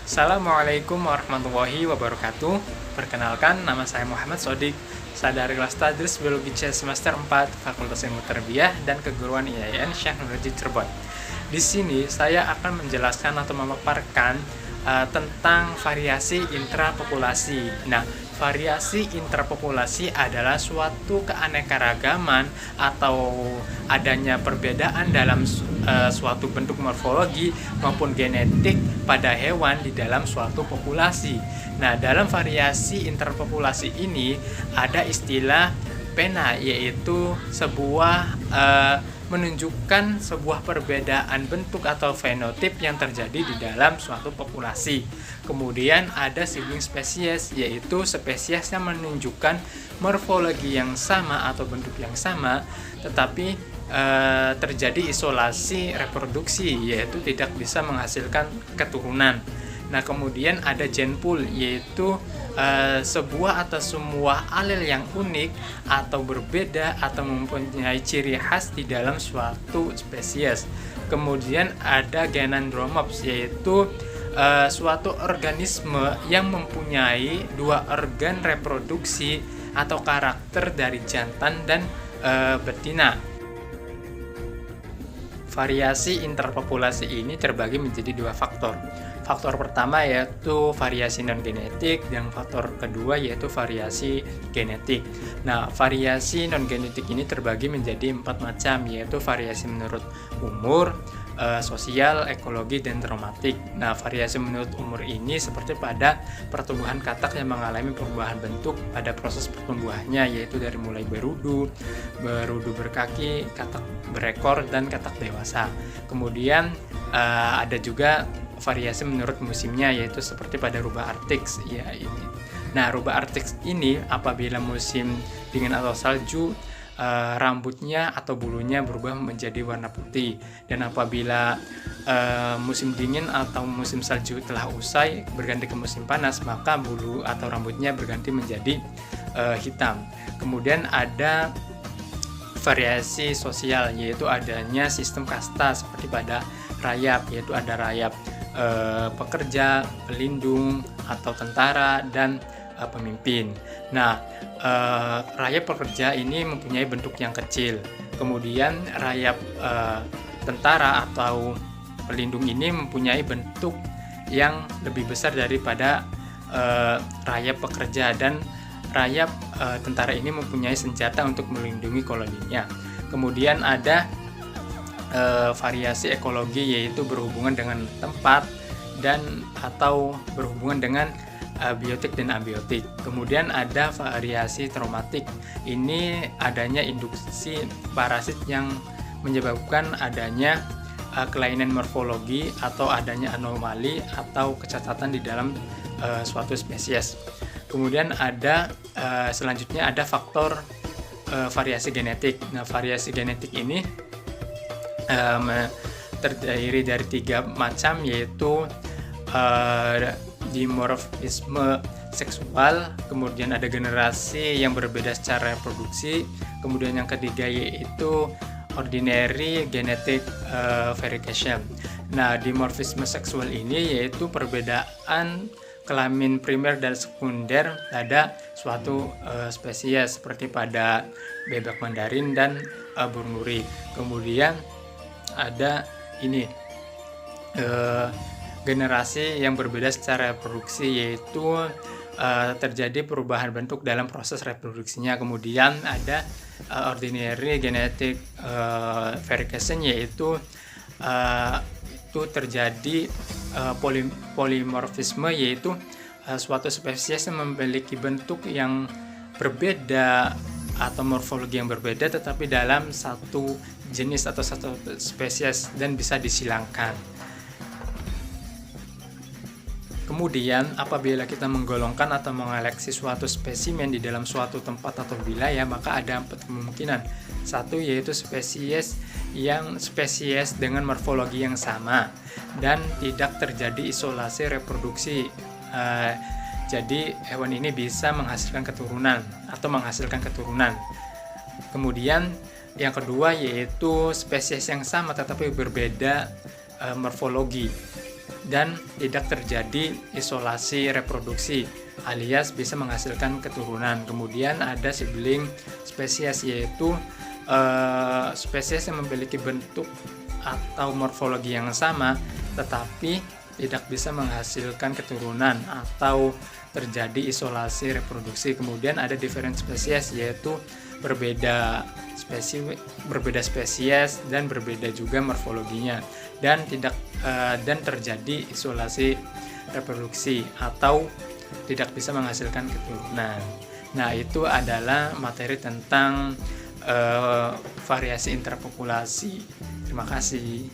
Assalamualaikum warahmatullahi wabarakatuh. Perkenalkan, nama saya Muhammad Sodik. Saya dari kelas Tadris Biologi C semester 4, Fakultas Ilmu Tarbiyah dan Keguruan IAIN Syekh Nurhaji Cirebon. Di sini saya akan menjelaskan atau memaparkan tentang variasi intrapopulasi. Nah, variasi intrapopulasi adalah suatu keanekaragaman atau adanya perbedaan dalam suatu bentuk morfologi maupun genetik pada hewan di dalam suatu populasi. Nah, dalam variasi interpopulasi ini ada istilah pena, yaitu sebuah menunjukkan sebuah perbedaan bentuk atau fenotip yang terjadi di dalam suatu populasi. Kemudian ada sibling spesies, yaitu spesies yang menunjukkan morfologi yang sama atau bentuk yang sama, tetapi terjadi isolasi reproduksi, yaitu tidak bisa menghasilkan keturunan. Nah, kemudian ada gene pool, yaitu sebuah atau semua alel yang unik atau berbeda atau mempunyai ciri khas di dalam suatu spesies. Kemudian ada Gynandromops, yaitu suatu organisme yang mempunyai dua organ reproduksi atau karakter dari jantan dan betina. Variasi interpopulasi ini terbagi menjadi dua faktor. Faktor pertama yaitu variasi non-genetik, dan faktor kedua yaitu variasi genetik. Nah, variasi non-genetik ini terbagi menjadi 4 macam, yaitu variasi menurut umur, sosial, ekologi, dan traumatik. Nah, variasi menurut umur ini seperti pada pertumbuhan katak yang mengalami perubahan bentuk pada proses pertumbuhannya, yaitu dari mulai berudu berkaki, katak berekor, dan katak dewasa. Kemudian ada juga variasi menurut musimnya, yaitu seperti pada rubah arktix ya ini. Nah, rubah arktix ini apabila musim dingin atau salju, rambutnya atau bulunya berubah menjadi warna putih, dan apabila musim dingin atau musim salju telah usai berganti ke musim panas, maka bulu atau rambutnya berganti menjadi hitam. Kemudian ada variasi sosial, yaitu adanya sistem kasta seperti pada rayap, yaitu ada rayap pekerja, pelindung atau tentara, dan pemimpin. Nah, rayap pekerja ini mempunyai bentuk yang kecil. Kemudian rayap tentara atau pelindung ini mempunyai bentuk yang lebih besar daripada rayap pekerja, dan rayap tentara ini mempunyai senjata untuk melindungi koloninya. Kemudian ada variasi ekologi, yaitu berhubungan dengan tempat dan atau berhubungan dengan biotik dan abiotik. Kemudian ada variasi traumatik. Ini adanya induksi parasit yang menyebabkan adanya kelainan morfologi atau adanya anomali atau kecacatan di dalam suatu spesies. Kemudian ada selanjutnya ada faktor variasi genetik. Nah, variasi genetik ini terdiri dari 3 macam, yaitu dimorfisme seksual, kemudian ada generasi yang berbeda secara reproduksi, kemudian yang ketiga yaitu ordinary genetic variation. Nah, dimorfisme seksual ini yaitu perbedaan kelamin primer dan sekunder pada suatu spesies seperti pada bebek Mandarin dan burung nuri. Kemudian ada ini generasi yang berbeda secara reproduksi, yaitu terjadi perubahan bentuk dalam proses reproduksinya. Kemudian ada ordinary genetic variation, yaitu itu terjadi polimorfisme, yaitu suatu spesies yang memiliki bentuk yang berbeda atau morfologi yang berbeda tetapi dalam satu jenis atau satu spesies dan bisa disilangkan. Kemudian apabila kita menggolongkan atau mengeleksi suatu spesimen di dalam suatu tempat atau wilayah, maka ada 4 kemungkinan. Satu yaitu spesies dengan morfologi yang sama dan tidak terjadi isolasi reproduksi. Jadi hewan ini bisa menghasilkan keturunan atau menghasilkan keturunan. Kemudian yang kedua yaitu spesies yang sama tetapi berbeda morfologi. dan tidak terjadi isolasi reproduksi alias bisa menghasilkan keturunan. Kemudian ada sibling spesies, yaitu spesies yang memiliki bentuk atau morfologi yang sama tetapi tidak bisa menghasilkan keturunan atau terjadi isolasi reproduksi. Kemudian ada different spesies, yaitu berbeda spesies dan berbeda juga morfologinya dan terjadi isolasi reproduksi atau tidak bisa menghasilkan keturunan. Nah, itu adalah materi tentang variasi interpopulasi. Terima kasih.